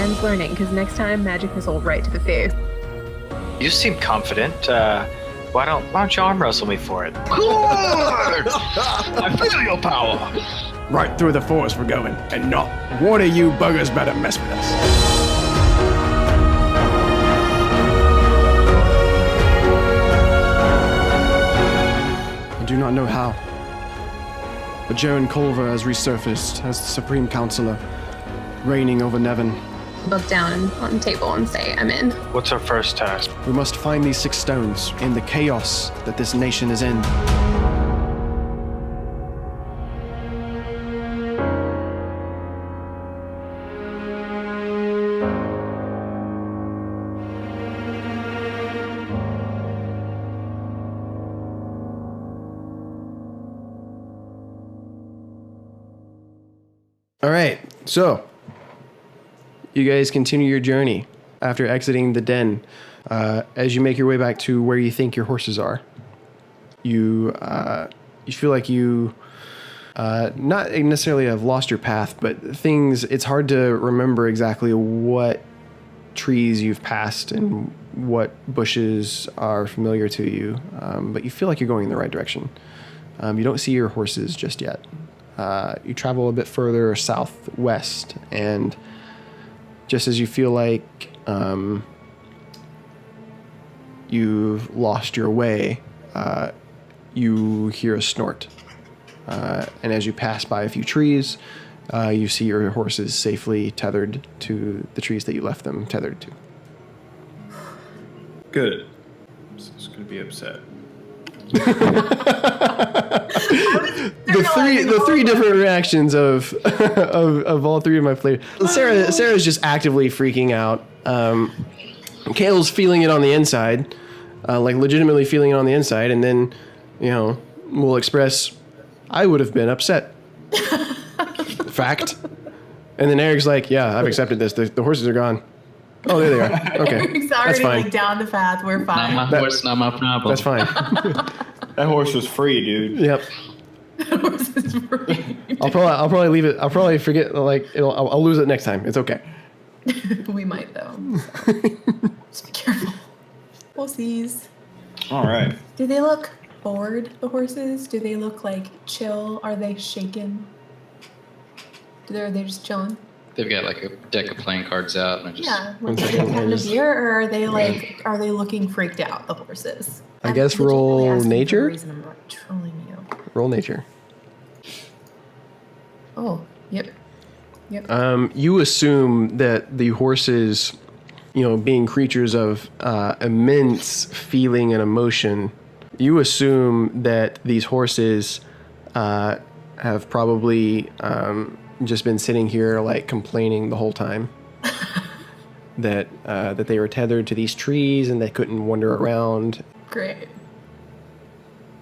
Man's learning, because next time magic missile right to the face. You seem confident. Why don't you arm wrestle me for it? Good! I feel your power. Right through the forest we're going, and not one of you buggers better mess with us. I do not know how, but Jaren Culver has resurfaced as the Supreme Counselor, reigning over Nevin. Look down on the table and say, I'm in. What's our first task? We must find these 6 stones in the chaos that this nation is in. All right, so you guys continue your journey after exiting the den. As you make your way back to where you think your horses are, you feel like you not necessarily have lost your path, but it's hard to remember exactly what trees you've passed and what bushes are familiar to you, but you feel like you're going in the right direction. You don't see your horses just yet. You travel a bit further southwest, and just as you feel like you've lost your way, you hear a snort. And as you pass by a few trees, you see your horses safely tethered to the trees that you left them tethered to. Good. He's going to be upset. The three different reactions of all 3 of my players. Sarah's just actively freaking out. Kale's feeling it on the inside, like legitimately feeling it on the inside, and then, will express, I would have been upset. Fact. And then Eric's like, yeah, I've accepted this. The horses are gone. Oh, there they are. Okay. Eric's That's already fine. like down the path. We're fine. Not my horse, not my problem. That's fine. That horse was free, dude. Yep. Horse is free. I'll probably leave it. I'll probably forget. I'll lose it next time. It's okay. We might though. Just be careful. We'll see. All right. Do they look bored, the horses? Do they look like chill? Are they shaken? Are they just chilling? They've got like a deck of playing cards out and just Yeah. Like having a beer, or are they looking freaked out, the horses? I guess I'm legitimately roll asking for a nature? reason. I'm not trolling you. Roll nature. Oh, yep. You assume that the horses, being creatures of immense feeling and emotion, you assume that these horses have probably just been sitting here like complaining the whole time. that they were tethered to these trees and they couldn't wander around. Great.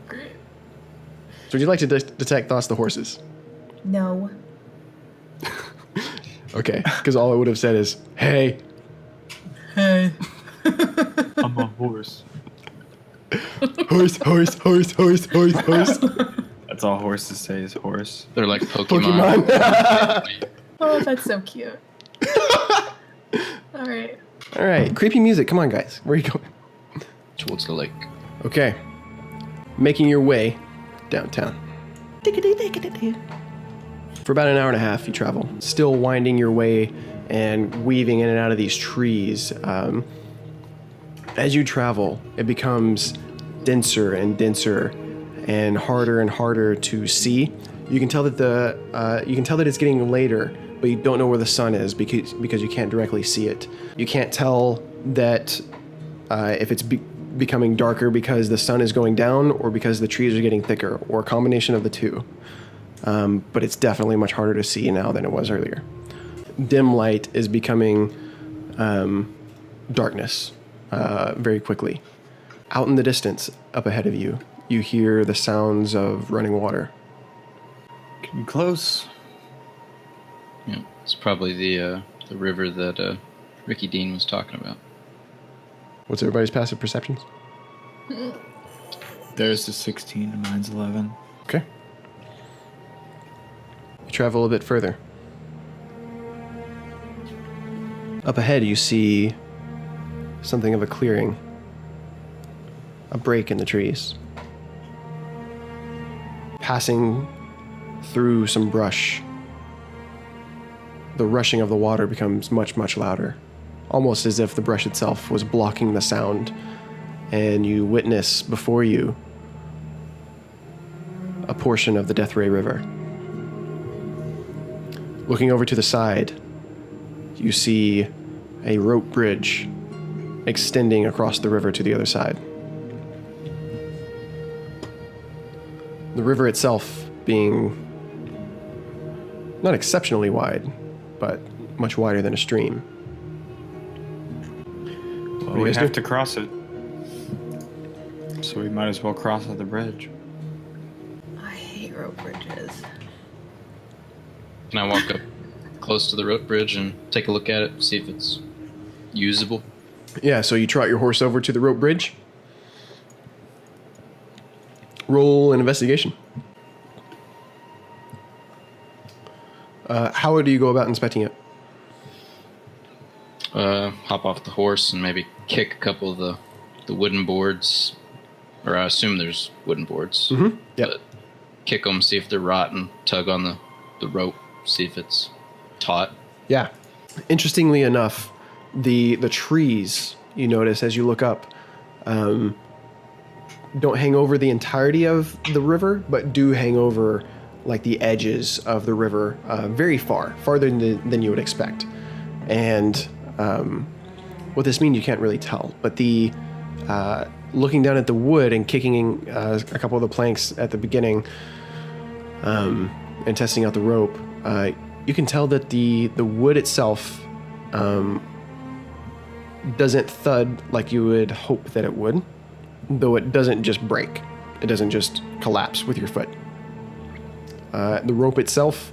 So would you like to detect thoughts of the horses? No. Okay, because all I would have said is, hey. Hey. I'm a horse. Horse. That's all horses say is horse. they're like Pokemon. Oh, that's so cute. All right. All right, creepy music. Come on, guys. Where are you going? Towards the lake. Okay. Making your way downtown. For about an hour and a half, you travel, still winding your way and weaving in and out of these trees. As you travel, it becomes denser and denser and harder to see. You can tell that it's getting later, but you don't know where the sun is because you can't directly see it. You can't tell that if it's becoming darker because the sun is going down or because the trees are getting thicker, or a combination of the two. But it's definitely much harder to see now than it was earlier. Dim light is becoming darkness very quickly. Out in the distance, up ahead of you, you hear the sounds of running water. Getting close. Yeah, it's probably the river that Ricky Dean was talking about. What's everybody's passive perceptions? There's the 16 and mine's 11. Okay. You travel a bit further. Up ahead, you see something of a clearing, a break in the trees. Passing through some brush, the rushing of the water becomes much, much louder, almost as if the brush itself was blocking the sound, and you witness before you a portion of the Deathray River. Looking over to the side, you see a rope bridge extending across the river to the other side. The river itself being not exceptionally wide, but much wider than a stream. Well, we have to cross it. So we might as well cross at the bridge. I hate rope bridges. Can I walk up close to the rope bridge and take a look at it, see if it's usable? Yeah, so you trot your horse over to the rope bridge. Roll an investigation. How do you go about inspecting it? Hop off the horse and maybe kick a couple of the wooden boards, or I assume there's wooden boards. Mm-hmm. Yep. But kick them, see if they're rotten, tug on the rope, see if it's taut. Yeah. Interestingly enough, the trees, you notice as you look up, don't hang over the entirety of the river, but do hang over like the edges of the river, very farther than you would expect. And what this means you can't really tell, but the looking down at the wood and kicking a couple of the planks at the beginning and testing out the rope, you can tell that the wood itself doesn't thud like you would hope that it would, though it doesn't just break. It doesn't just collapse with your foot. The rope itself,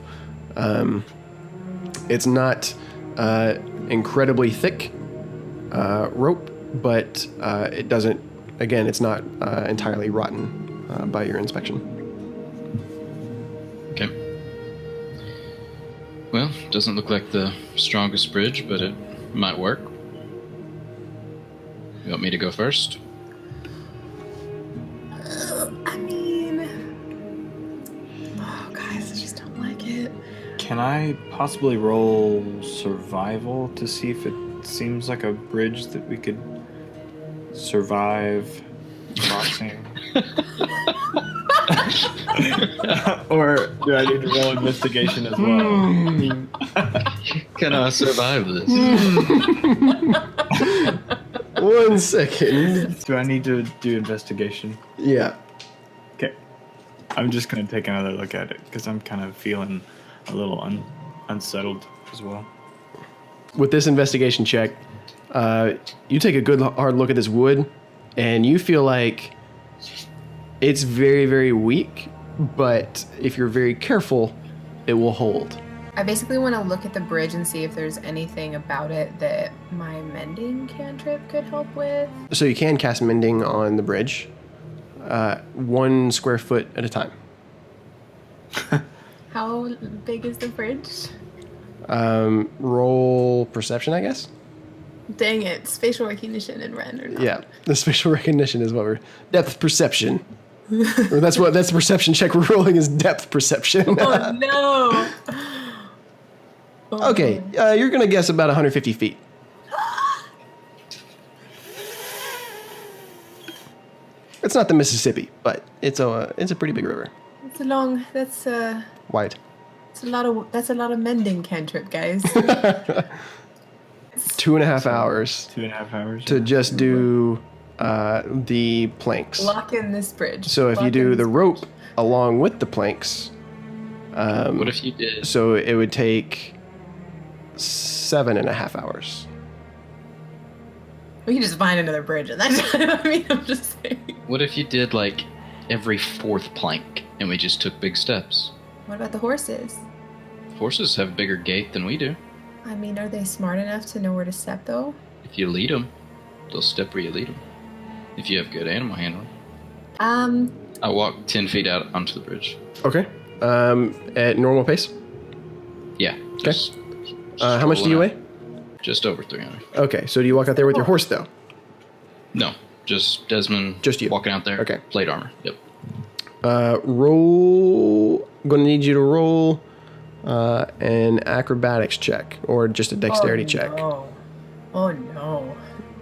it's not incredibly thick rope, but it doesn't, again, it's not entirely rotten by your inspection. Okay. Well, doesn't look like the strongest bridge, but it might work. You want me to go first? I mean, oh guys, I just don't like it. Can I possibly roll survival to see if it seems like a bridge that we could survive crossing? Or do I need to roll investigation as well? Can I survive this? 1 second. Do I need to do investigation? Yeah. Okay. I'm just going to take another look at it because I'm kind of feeling a little unsettled as well. With this investigation check, you take a good hard look at this wood, and you feel like it's very, very weak, but if you're very careful, it will hold. I basically want to look at the bridge and see if there's anything about it that my mending cantrip could help with. So you can cast mending on the bridge, 1 square foot at a time. How big is the bridge? Roll perception, I guess? Dang it, spatial recognition and Ren or not. Yeah, the spatial recognition is what we're... Depth perception. Or that's the perception check we're rolling is depth perception. Oh no! Okay, you're going to guess about 150 feet. It's not the Mississippi, but it's a pretty big river. It's a long. That's Wide. It's a lot of. That's a lot of mending cantrip, guys. 2.5 hours 2.5 hours. to just do the planks. Lock in this bridge. So if you Lock do in the this rope bridge. along with the planks, What if you did? so it would take 7.5 hours. We can just find another bridge at that time. I mean, I'm just saying. What if you did like every 4th plank and we just took big steps? What about the horses? Horses have a bigger gait than we do. I mean, are they smart enough to know where to step, though? If you lead them, they'll step where you lead them. If you have good animal handling. I walk 10 feet out onto the bridge. Okay. At normal pace. Yeah. Okay. How much do you weigh? Just over 300. Okay, so do you walk out there with your horse, though? No, just Desmond. Just you. Walking out there. Okay. Plate armor. Yep. Roll. I'm going to need you to roll an acrobatics check or just a dexterity check No. Oh no.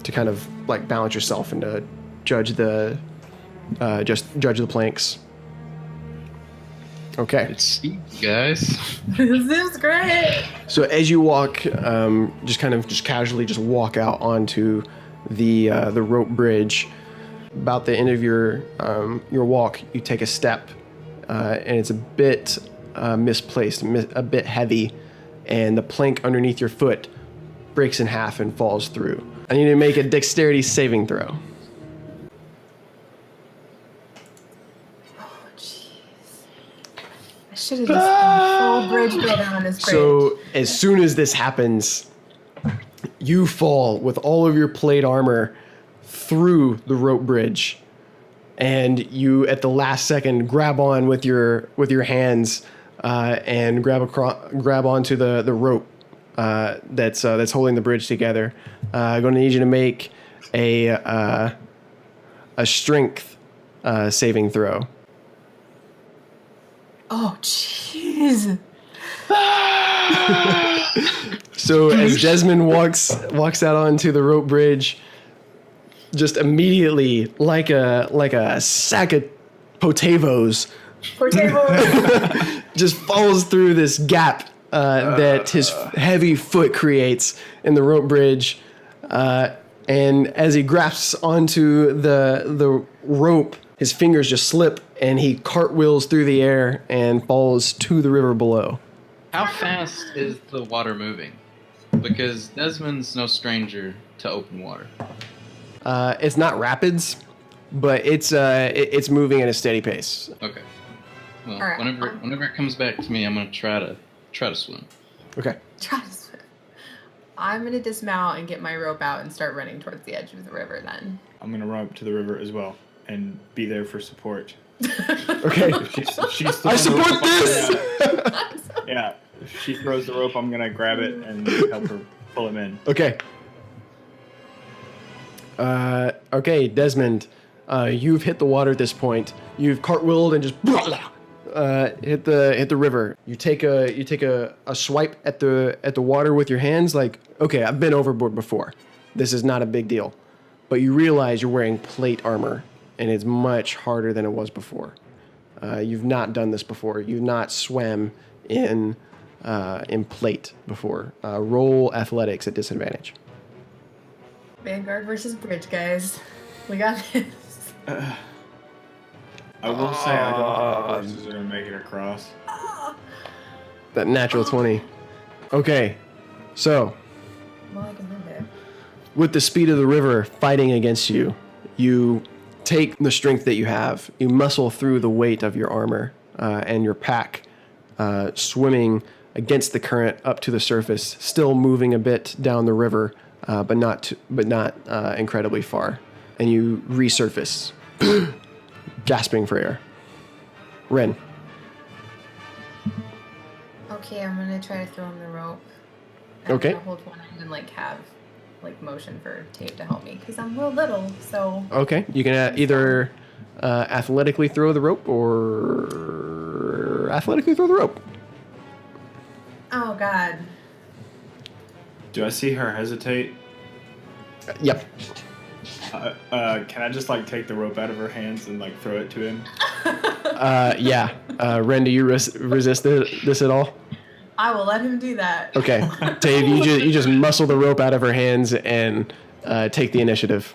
to kind of like balance yourself and to judge the judge the planks. Okay. It's easy, guys. This is great. So as you walk, just casually just walk out onto the rope bridge. About the end of your walk, you take a step, and it's a bit misplaced, a bit heavy, and the plank underneath your foot breaks in half and falls through. I need to make a dexterity saving throw. Oh jeez. I should have just done full bridge builder on this bridge. So as soon as this happens, you fall with all of your plate armor through the rope bridge, and you at the last second grab on with your hands and grab onto the rope that's holding the bridge together. I'm going to need you to make a strength saving throw. Oh jeez. So as Desmond walks out onto the rope bridge, just immediately, like a sack of potatoes, just falls through this gap that his heavy foot creates in the rope bridge, and as he grasps onto the rope, his fingers just slip, and he cartwheels through the air and falls to the river below. How fast is the water moving? Because Desmond's no stranger to open water. It's not rapids, but it's moving at a steady pace. Okay. Well, All right. whenever it comes back to me, I'm gonna try to swim. Okay. Try to swim. I'm gonna dismount and get my rope out and start running towards the edge of the river then. I'm gonna run up to the river as well and be there for support. Okay. She's I support this. Yeah. If she throws the rope, I'm gonna grab it and help her pull him in. Okay. Okay, Desmond, you've hit the water at this point. You've cartwheeled and just hit the river. You take a swipe at the water with your hands, like, okay, I've been overboard before. This is not a big deal. But you realize you're wearing plate armor, and it's much harder than it was before. You've not done this before. You've not swam in plate before. Roll athletics at disadvantage. Vanguard versus Bridge, guys. We got this. I will say I don't think the horses are gonna make it across. That natural 20. Okay, so Well, I can move it. with the speed of the river fighting against you, you take the strength that you have, you muscle through the weight of your armor and your pack, swimming against the current up to the surface, still moving a bit down the river, but not incredibly far. And you resurface, gasping for air. Ren. Okay, I'm gonna try to throw him the rope. Okay. I'm gonna hold one end and have motion for Tape to help me because I'm real little. So. Okay, you can either athletically throw the rope or athletically throw the rope. Oh God. Do I see her hesitate? Yep. Can I just take the rope out of her hands and throw it to him? Yeah. Ren, do you resist this at all? I will let him do that. Okay. Dave, you just muscle the rope out of her hands and take the initiative.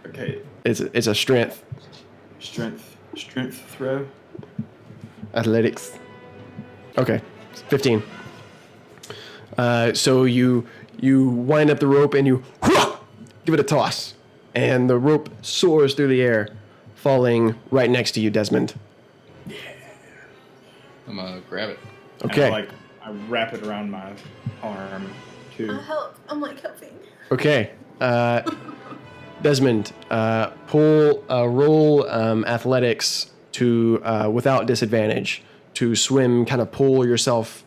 Okay. It's a strength. Strength throw. Athletics. Okay. 15. So you wind up the rope and you give it a toss, and the rope soars through the air, falling right next to you, Desmond. I'm gonna grab it. Okay. And I wrap it around my arm too. I'll help. I'm helping. Okay. Desmond, roll athletics to without disadvantage to swim, kind of pull yourself,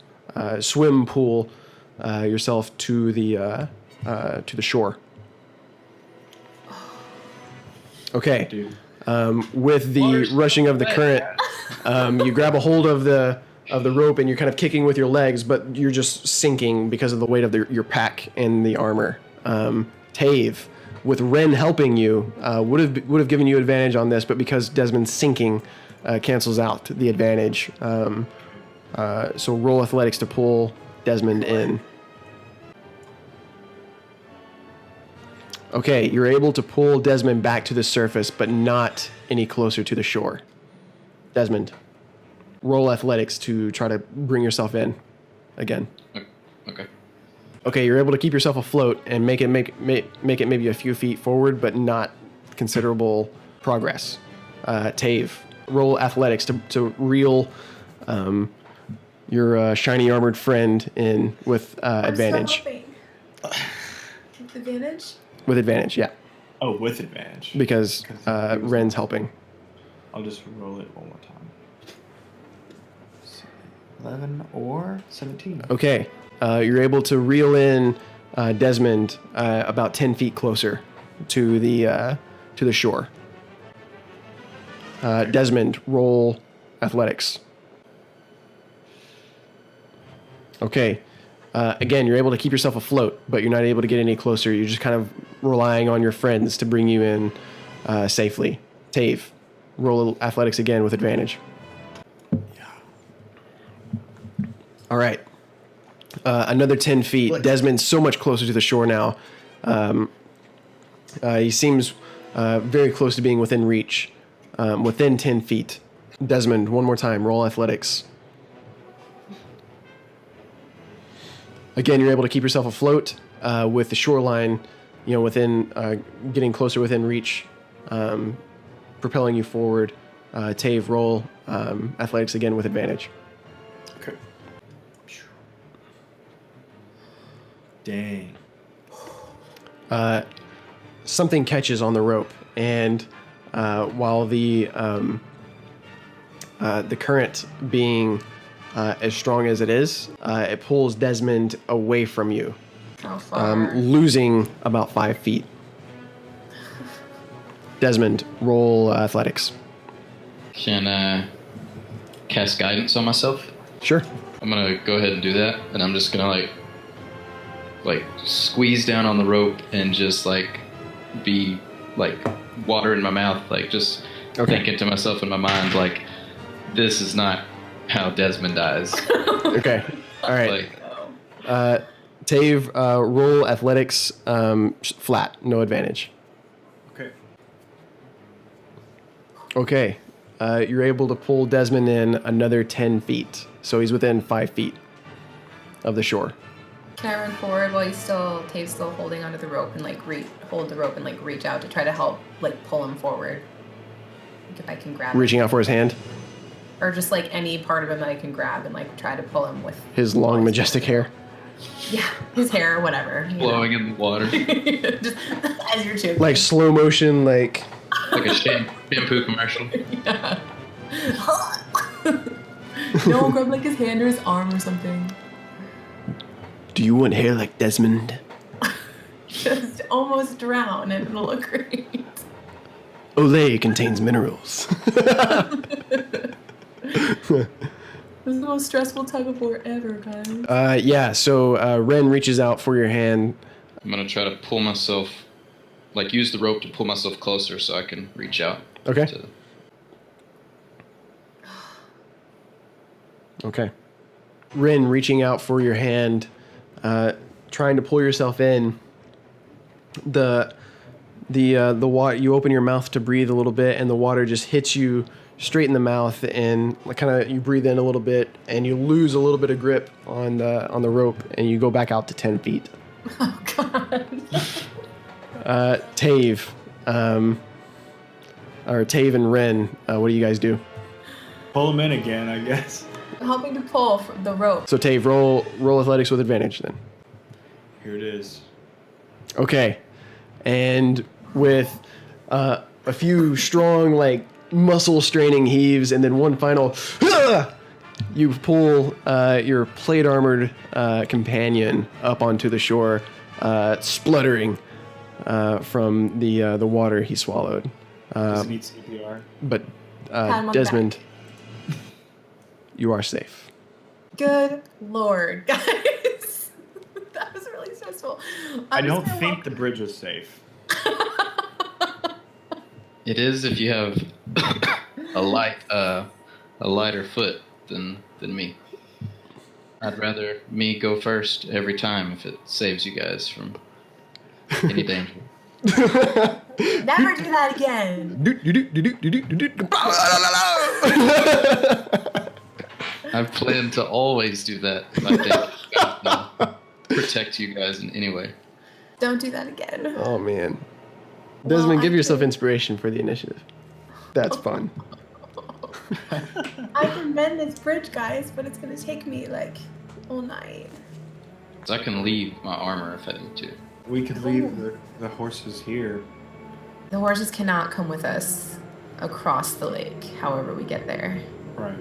swim pool yourself to the shore. Okay. Dude. With the rushing of the current, you grab a hold of the rope and you're kind of kicking with your legs, but you're just sinking because of the weight of your pack and the armor. Tave, with Ren helping you, would have given you advantage on this, but because Desmond's sinking, cancels out the advantage. So roll athletics to pull Desmond in. Okay, you're able to pull Desmond back to the surface, but not any closer to the shore. Desmond, roll athletics to try to bring yourself in again. Okay. Okay, you're able to keep yourself afloat and make it maybe a few feet forward, but not considerable progress. Tave, roll athletics to reel your shiny armored friend in with advantage. With advantage? With advantage, yeah. Oh, with advantage. Because Ren's helping. I'll just roll it one more time. 11 or 17. Okay, you're able to reel in Desmond about 10 feet closer to the shore. Desmond, roll athletics. Okay. Again, you're able to keep yourself afloat, but you're not able to get any closer. You're just kind of relying on your friends to bring you in safely. Tave, roll athletics again with advantage. Yeah. All right. Another 10 feet. Desmond's so much closer to the shore now. He seems very close to being within reach. Within 10 feet. Desmond, one more time. Roll athletics. Again, you're able to keep yourself afloat with the shoreline, within getting closer within reach, propelling you forward. Tave, roll athletics again with advantage. Okay. Dang. Something catches on the rope, and while the current being as strong as it is, it pulls Desmond away from you, How far? losing about 5 feet. Desmond, roll athletics. Can I cast guidance on myself? Sure. I'm gonna go ahead and do that, and I'm just gonna like squeeze down on the rope and just be water in my mouth, just thinking to myself in my mind this is not how Desmond dies. Okay. All right. Tave, roll athletics flat, no advantage. Okay. Okay. You're able to pull Desmond in another 10 feet. So he's within 5 feet of the shore. Can I run forward while Tave's still holding onto the rope and hold the rope and reach out to try to help pull him forward? If I can grab him. Reaching out for his hand? Or just any part of him that I can grab and try to pull him with His long, majestic hair? Yeah, his hair, whatever. Blowing in the water. Just as you're choking. Like slow motion, like a shampoo commercial. Yeah. No, grab his hand or his arm or something. Do you want hair like Desmond? Just almost drown and it'll look great. Olay contains minerals. This is the most stressful tug of war ever, guys. Yeah, so Ren reaches out for your hand. I'm going to try to pull myself, use the rope to pull myself closer so I can reach out. Okay. Okay. Ren reaching out for your hand, trying to pull yourself in. The water, you open your mouth to breathe a little bit, and the water just hits you straight in the mouth, and you breathe in a little bit, and you lose a little bit of grip on the rope, and you go back out to 10 feet. Oh God. Tave, or Tave and Ren, what do you guys do? Pull him in again, I guess. Helping to pull from the rope. So Tave, roll athletics with advantage then. Here it is. Okay, and with a few strong muscle straining heaves, and then one final, You pull your plate armored companion up onto the shore, spluttering from the water he swallowed. Does he need CPR? But Pat him on the Desmond, you are safe. Good lord, guys. That was really stressful. I don't think the bridge is safe. It is if you have a lighter foot than me. I'd rather me go first every time if it saves you guys from any danger. Never do that again. I've planned to always do that. I think protect you guys in any way. Don't do that again. Oh man, Well, Desmond, give I yourself think- inspiration for the initiative. That's fun. I can mend this bridge, guys, but it's gonna take me like all night. So I can leave my armor if I need to. We could leave the horses here. The horses cannot come with us across the lake, however we get there. Right.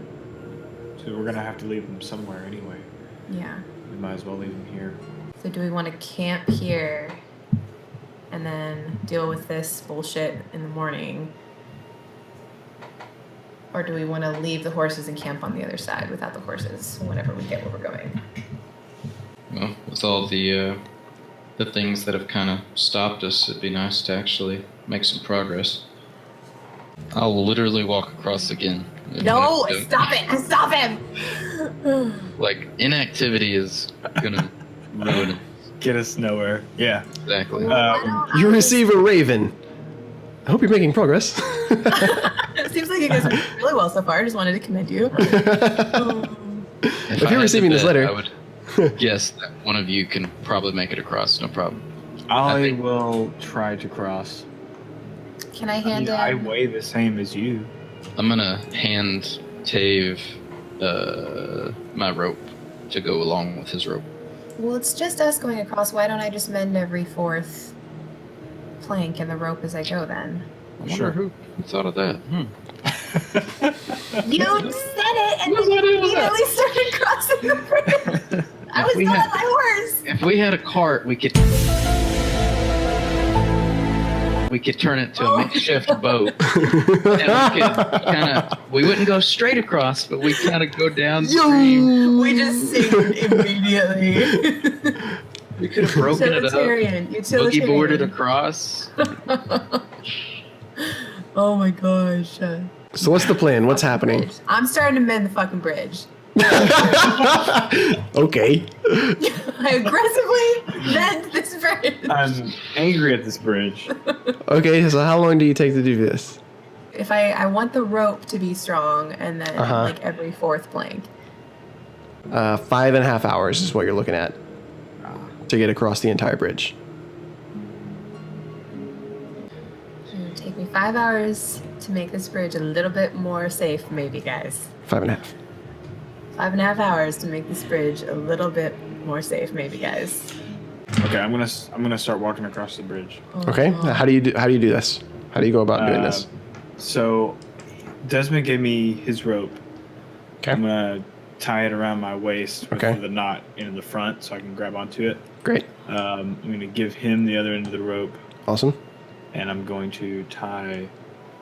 So we're gonna have to leave them somewhere anyway. Yeah. We might as well leave them here. So do we want to camp here and then deal with this bullshit in the morning? Or do we want to leave the horses and camp on the other side without the horses whenever we get where we're going? Well, with all the things that have kind of stopped us, it'd be nice to actually make some progress. I'll literally walk across again. No, stop it! Stop him! Like, inactivity is gonna ruin it. Get us nowhere. Yeah. Exactly. You receive a raven. I hope you're making progress. It seems like you guys are doing really well so far. I just wanted to commend you. If you're I had receiving to this bet, letter- I would guess that one of you can probably make it across, no problem. I think- will try to cross. Can I I hand mean, I him? weigh the same as you. I'm gonna hand Tave my rope to go along with his rope. Well, it's just us going across. Why don't I just mend every fourth plank in the rope as I go then? I wonder Sure. who thought of that. You said it and What then was I you doing with that? immediately started crossing the bridge. I was we still had- on my horse. If we had a cart, we could turn it to a makeshift boat, and we wouldn't go straight across, but we kind of go downstream. We just saved immediately. We could have broken it up, boogie boarded across. Oh my gosh. So what's the plan? What's happening? I'm starting to mend the fucking bridge. Okay. I aggressively mend this bridge. I'm angry at this bridge. Okay, so how long do you take to do this? If I want the rope to be strong and then Uh-huh. like every fourth plank. 5.5 hours is what you're looking at to get across the entire bridge. It'll take me 5 hours to make this bridge a little bit more safe, maybe, guys. 5.5. 5.5 hours to make this bridge a little bit more safe, maybe, guys. Okay, I'm gonna start walking across the bridge. Okay. How do you do this? How do you go about doing this? So, Desmond gave me his rope. Okay. I'm gonna tie it around my waist with Okay. the knot in the front so I can grab onto it. Great. I'm gonna give him the other end of the rope, Awesome. and I'm going to tie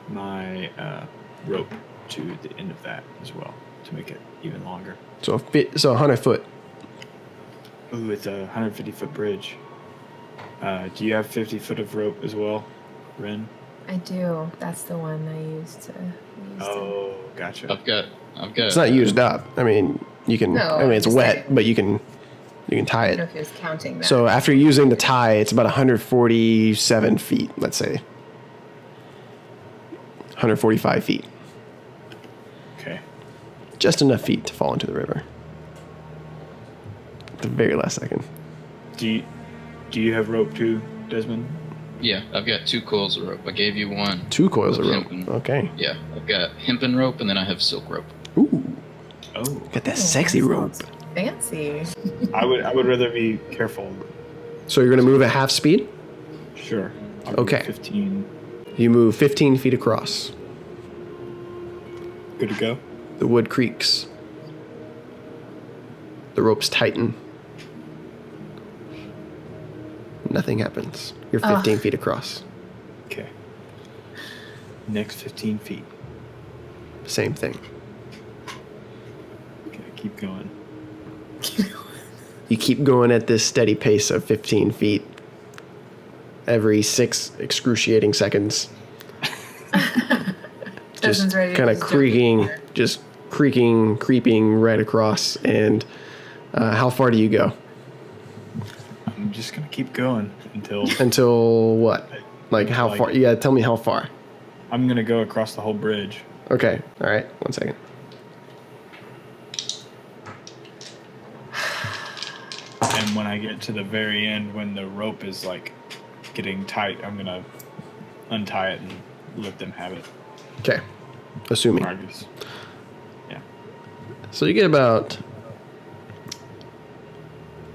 my rope to the end of that as well to make it even longer. So 100 foot. Ooh, it's a 150-foot bridge. Do you have 50 foot of rope as well, Ren? I do. That's the one I used to. Oh, gotcha. I've got. It's not used up. I mean, you can. No, I mean, it's just wet, like- but you can tie I don't know it. if he was counting that. So after using the tie, it's about 147 feet. Let's say 145 feet. Okay. Just enough feet to fall into the river. At the very last second. Do you have rope too, Desmond? Yeah, I've got 2 coils of rope. I gave you one. 2 coils of rope. Hempen. Okay. Yeah, I've got hempen rope and then I have silk rope. Ooh, Oh, got that sexy rope. Fancy. I would rather be careful. So you're gonna move at half speed. Sure. I'll go Okay. 15. You move 15 feet across. Good to go. The wood creaks. The ropes tighten. Nothing happens. You're 15 feet across. Okay. Next 15 feet. Same thing. Okay, keep going. You keep going at this steady pace of 15 feet every 6 excruciating seconds. Just kind of creaking, creeping right across. And how far do you go? I'm just gonna keep going until. Until what? Like how far? Yeah, tell me how far. I'm gonna go across the whole bridge. Okay. All right. 1 second. And when I get to the very end, when the rope is like getting tight, I'm gonna untie it and let them have it. Okay. Assuming. Argus. Yeah. So you get about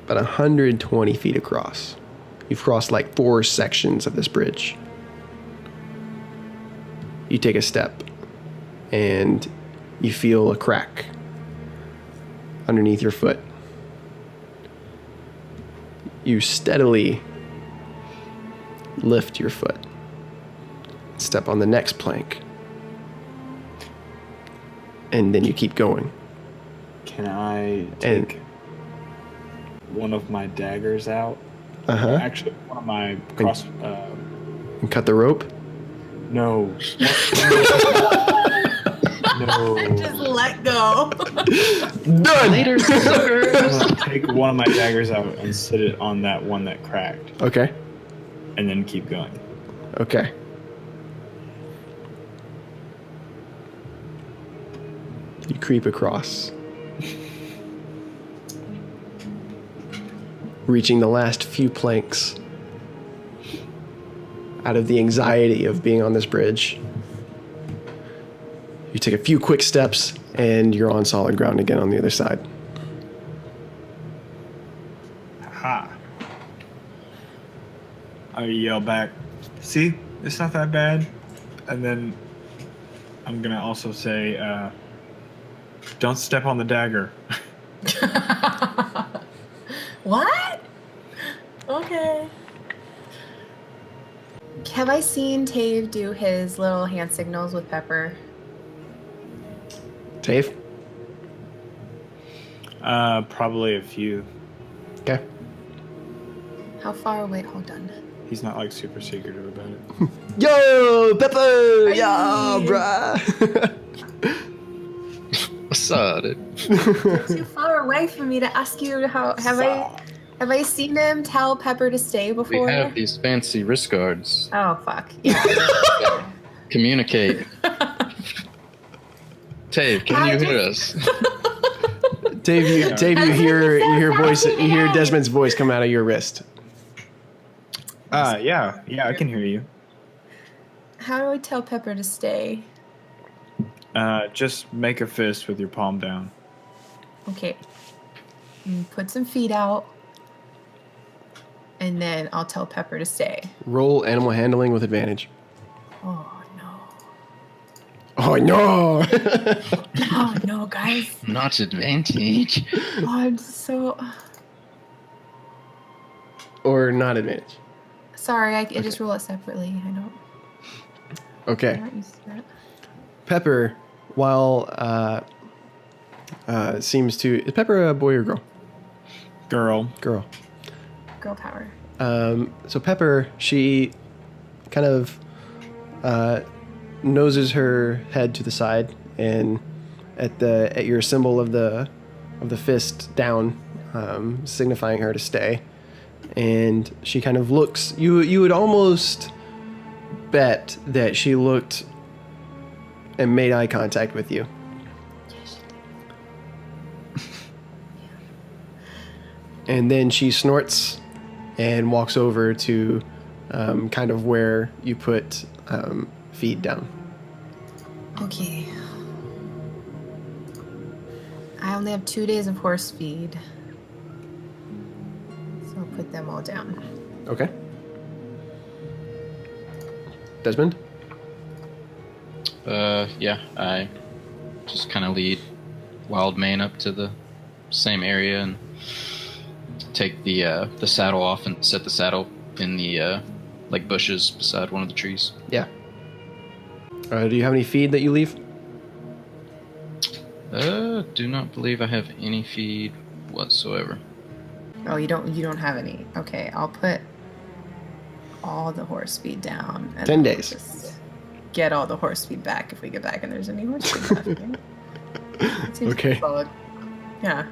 120 feet across. You've crossed like 4 sections of this bridge. You take a step and you feel a crack underneath your foot. You steadily lift your foot. Step on the next plank. And then you keep going. Can I take one of my daggers out? Uh-huh. Actually, one of my cross. And cut the rope? No. No. Just let go. Done! Later, suckers. I'm gonna take one of my daggers out and sit it on that one that cracked, Okay. and then keep going. Okay. You creep across. Reaching the last few planks out of the anxiety of being on this bridge. You take a few quick steps and you're on solid ground again on the other side. Ha! I yell back, see, it's not that bad. And then I'm gonna also say, don't step on the dagger. What? Okay. Have I seen Tave do his little hand signals with Pepper? Dave? Probably a few. Okay. How far away? Hold on. He's not like super secretive about it. Yo, Pepper! Hey. Yeah, bruh! What's up, dude? You're too far away for me to ask you how. Have I seen him tell Pepper to stay We before? have these fancy wrist guards. Oh fuck. Yeah. Communicate. Tave, can you hear us? Dave, you hear Desmond's voice come out of your wrist. Yeah, I can hear you. How do I tell Pepper to stay? Just make a fist with your palm down. Okay. Put some feet out. And then I'll tell Pepper to stay. Roll animal handling with advantage. Oh no. Oh no! Oh no, guys. Not advantage. Oh, I'm so Or not advantage. sorry. I just roll it separately. I don't. Okay. I'm not used to that. Pepper, while seems to... Is Pepper a boy or girl? Girl. Girl. Girl power. So Pepper, she kind of noses her head to the side, and at your symbol of the fist down, signifying her to stay. And she kind of looks. You would almost bet that she looked and made eye contact with you. And then she snorts and walks over to kind of where you put feed down. Okay. I only have 2 days of horse feed. So I'll put them all down. Okay. Desmond? Yeah, I just kind of lead Wild Mane up to the same area and take the saddle off and set the saddle in the like bushes beside one of the trees. Yeah. Do you have any feed that you leave? Do not believe I have any feed whatsoever. Oh, you don't have any. Okay, I'll put all the horse feed down. And 10 I'll days. just get all the horse feed back if we get back and there's any horse feed left. It seems Okay. solid. Yeah.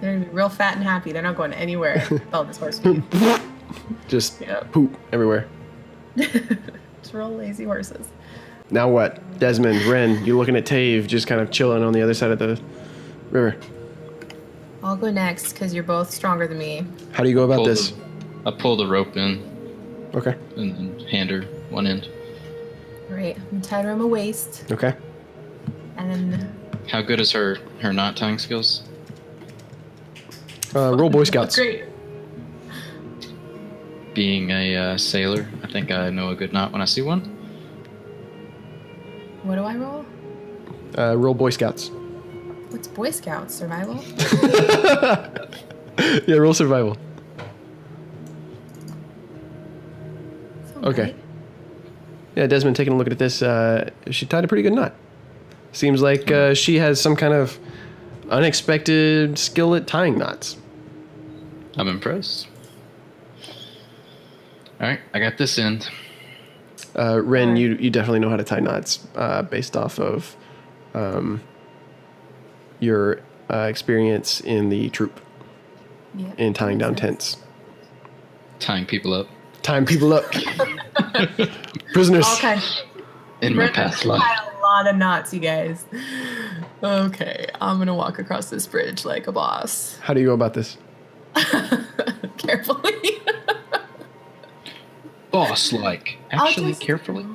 They're gonna be real fat and happy. They're not going anywhere with all this horse feed. Just Yep. poop everywhere. It's real lazy horses. Now what? Desmond, Ren, you looking at Tave just kind of chilling on the other side of the river. I'll go next because you're both stronger than me. How do you go about this? I pull the rope in Okay. and then hand her one end. Right. I'm tied around my waist. Okay. And then How good is her knot tying skills? Roll Boy Scouts. great. Being a sailor, I think I know a good knot when I see one. What do I roll? Roll Boy Scouts. What's Boy Scouts? Survival? Yeah, roll survival. Sound Okay. right. Yeah, Desmond, taking a look at this, she tied a pretty good knot. Seems like she has some kind of unexpected skill at tying knots. I'm impressed. All right, I got this end. Ren, you definitely know how to tie knots based off of your experience in the troop Yeah. in tying down Makes sense. tents. Tying people up Tying people up. Prisoners. All kinds. in my We're past gonna life. tie a lot of knots, you guys. Okay, I'm gonna walk across this bridge like a boss. How do you go about this? Carefully. Boss-like. I'll Actually, just- carefully.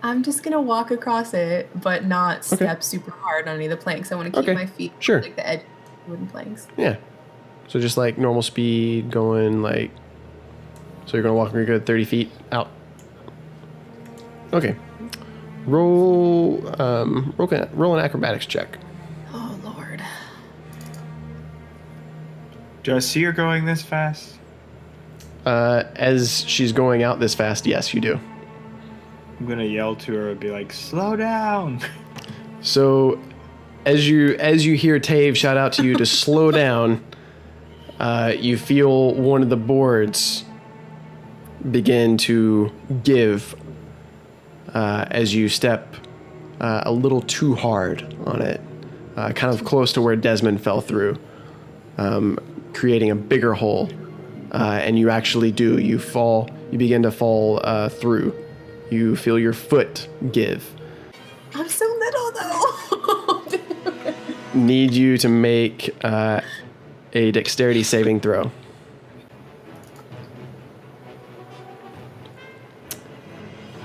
I'm just gonna walk across it, but not step super hard on any of the planks. I want to keep Okay, my feet sure. like the edge of the wooden planks. Yeah. So just like normal speed going like, so you're going to walk a good 30 feet out. Okay. Roll an acrobatics check. Oh Lord. Do I see her going this fast? As she's going out this fast, yes, you do. I'm gonna yell to her and be like, "Slow down!" So as you hear Tave shout out to you to slow down, you feel one of the boards begin to give as you step a little too hard on it, kind of close to where Desmond fell through, creating a bigger hole. And you actually do. You begin to fall through. You feel your foot give. I'm so little though. Need you to make a dexterity saving throw.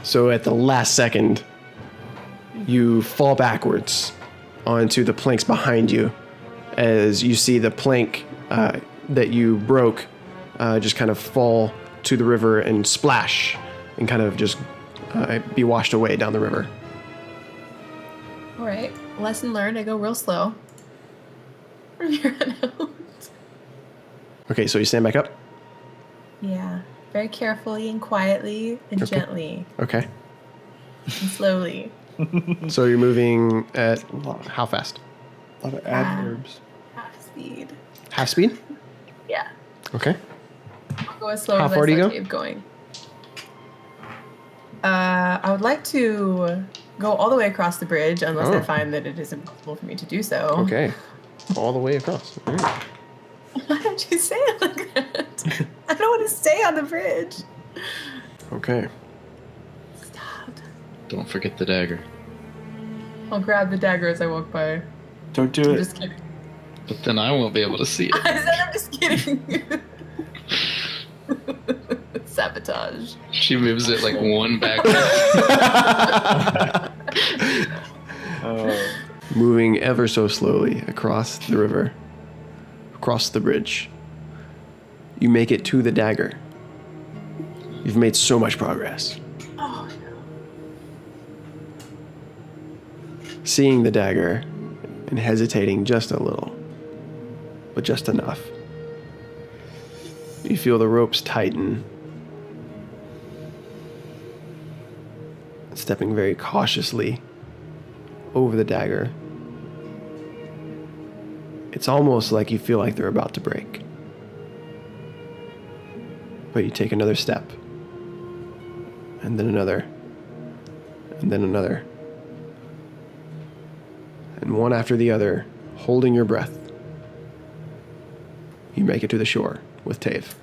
So at the last second, you fall backwards onto the planks behind you as you see the plank that you broke just kind of fall to the river and splash and kind of just be washed away down the river. All right. Lesson learned. I go real slow. From here on out. Okay, so you stand back up. Yeah. Very carefully and quietly and gently Okay. and slowly. So you're moving at how fast? A lot of adverbs. Half speed. Half speed? Yeah. Okay. I'll go as slow How as far do you I go? keep going. I would like to go all the way across the bridge unless I Oh. find that it is impossible for me to do so. Okay. All the way across. All right. Why don't you say it like that? I don't want to stay on the bridge. Okay. Stop. Don't forget the dagger. I'll grab the dagger as I walk by. Don't do I'm it. just kidding. But then I won't be able to see it. I said I'm just kidding. Sabotage. She moves it like one back. Oh. Moving ever so slowly across the river, across the bridge. You make it to the dagger. You've made so much progress. Oh Seeing the dagger and hesitating just a little, but just enough. You feel the ropes tighten. Stepping very cautiously over the dagger. It's almost like you feel like they're about to break. But you take another step. And then another. And then another. And one after the other, holding your breath, you make it to the shore with Tave.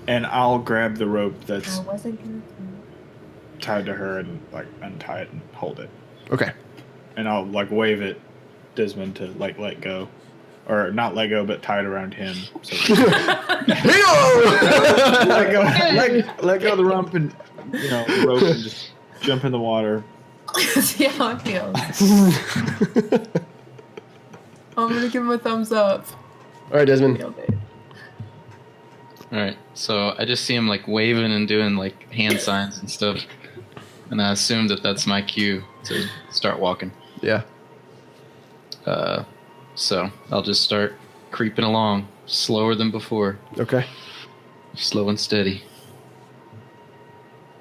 And I'll grab the rope that's I wasn't gonna. tied to her and like untie it and hold it. Okay. And I'll like wave at Desmond to like let go. Or not let go, but tie it around him. So let go of the rump and the rope and just jump in the water. See how it feels. I'm gonna give him a thumbs up. All right, Desmond. Nailed it. All right, so I just see him like waving and doing like hand signs and stuff, and I assume that that's my cue to start walking. Yeah. So I'll just start creeping along, slower than before, Okay. slow and steady.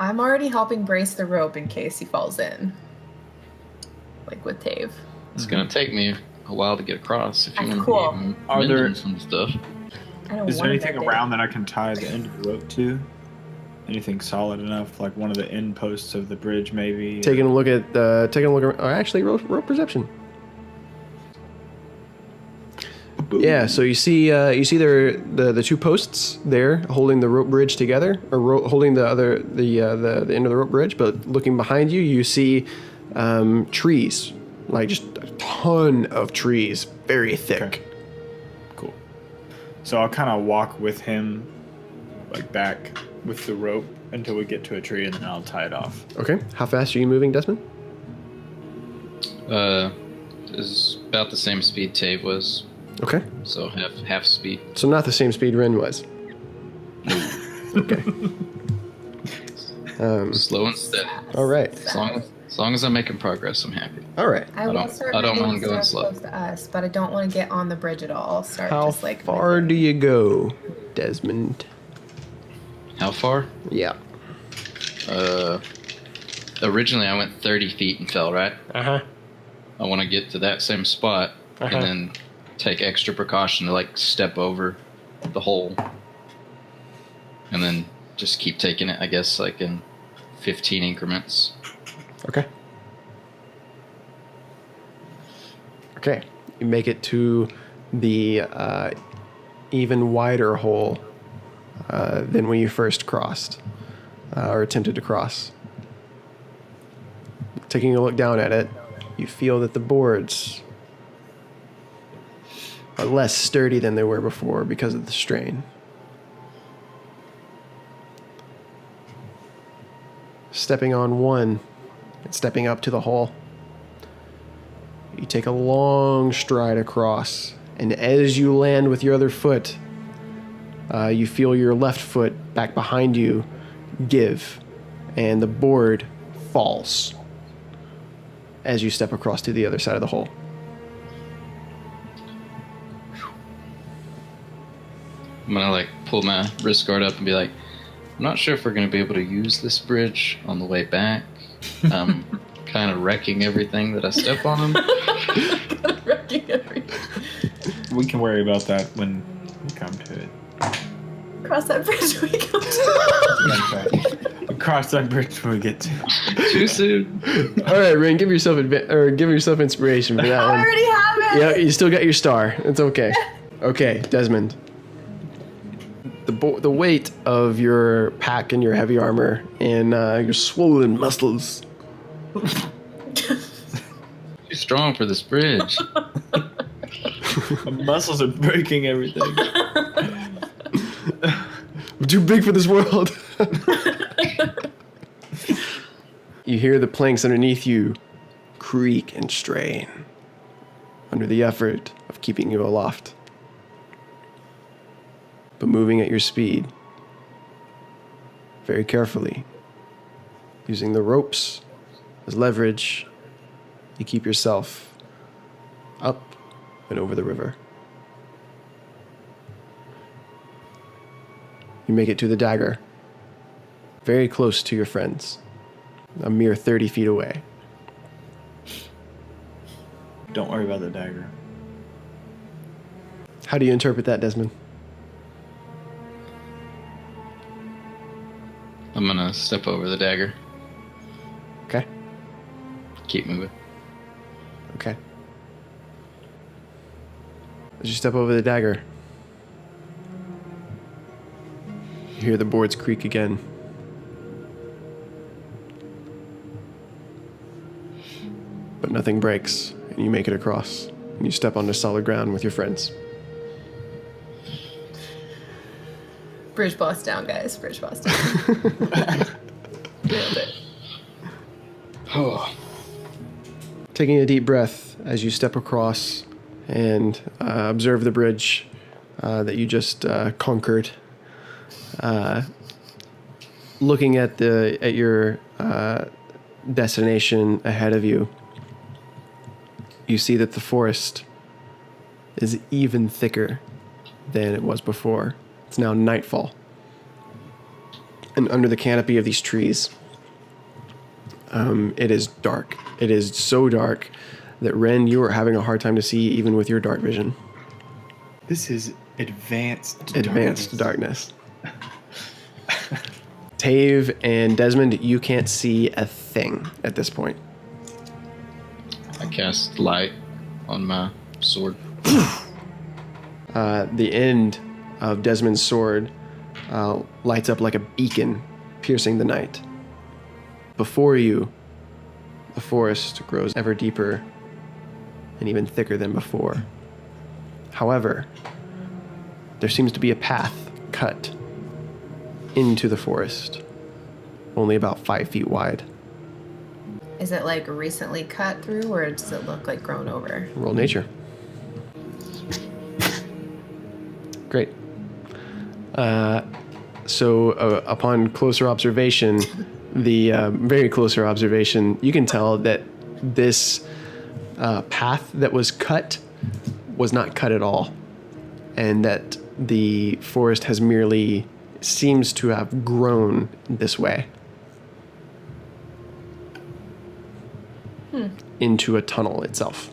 I'm already helping brace the rope in case he falls in. Like with Tave. It's gonna take me a while to get across. If you That's want cool. to Are there- some stuff. I don't Is there want anything that around that I can tie the end of the rope to? Anything solid enough, like one of the end posts of the bridge, maybe? Taking a look at actually rope perception. Yeah, so you see there the two posts there holding the rope bridge together, or holding the end of the rope bridge. But looking behind you, you see trees, like just a ton of trees, very thick. Okay. Cool. So I'll kind of walk with him, like back with the rope until we get to a tree, and then I'll tie it off. Okay, how fast are you moving, Desmond? Is about the same speed Tave was, Okay, so half speed. so not the same speed Ren was. Okay. Slow and steady. All right. As long as I'm making progress, I'm happy. All right. I will don't- start I don't moving mind going stuff slow. close to us, but I don't want to get on the bridge at all. I'll start How just like far do you go, Desmond? How far? Yeah. Originally I went 30 feet and fell, right? Uh-huh. I want to get to that same spot and then take extra precaution to like step over the hole and then just keep taking it, I guess, like in 15 increments. Okay. Okay. You make it to the even wider hole than when you first crossed or attempted to cross. Taking a look down at it, you feel that the boards are less sturdy than they were before because of the strain. Stepping on one and stepping up to the hole, you take a long stride across, and as you land with your other foot, you feel your left foot back behind you give, and the board falls as you step across to the other side of the hole. I'm gonna like pull my wrist guard up and be like, I'm not sure if we're gonna be able to use this bridge on the way back. I'm kind of wrecking everything that I step on. Wrecking everything. We can worry about that when we come to it. Cross that bridge when we come to We cross that bridge when we get to it. Too soon. All right, Ren, give yourself inspiration for that I one. already have it. Yeah, you still got your star. It's okay. Okay, Desmond. The weight of your pack and your heavy armor and your swollen muscles. Too strong for this bridge. My muscles are breaking everything. I'm too big for this world. You hear the planks underneath you creak and strain under the effort of keeping you aloft. But moving at your speed, very carefully, using the ropes as leverage, you keep yourself up and over the river. You make it to the dagger, very close to your friends, a mere 30 feet away. Don't worry about the dagger. How do you interpret that, Desmond? I'm gonna step over the dagger. Okay. Keep moving. Okay. As you step over the dagger, you hear the boards creak again. But nothing breaks, and you make it across, and you step onto solid ground with your friends. Bridge boss down, guys. Bridge boss down. Nailed it. Oh. Taking a deep breath as you step across and observe the bridge that you just conquered. Looking at your destination ahead of you, you see that the forest is even thicker than it was before. It's now nightfall. And under the canopy of these trees, it is dark. It is so dark that, Ren, you are having a hard time to see even with your dark vision. This is advanced darkness. Tave and Desmond, you can't see a thing at this point. I cast light on my sword. The end of Desmond's sword lights up like a beacon, piercing the night. Before you, the forest grows ever deeper and even thicker than before. However, there seems to be a path cut into the forest, only about 5 feet wide. Is it like recently cut through, or does it look like grown over? Roll nature. Great. So upon closer observation, very closer observation, you can tell that this path that was cut was not cut at all, and that the forest has merely seems to have grown this way into a tunnel itself.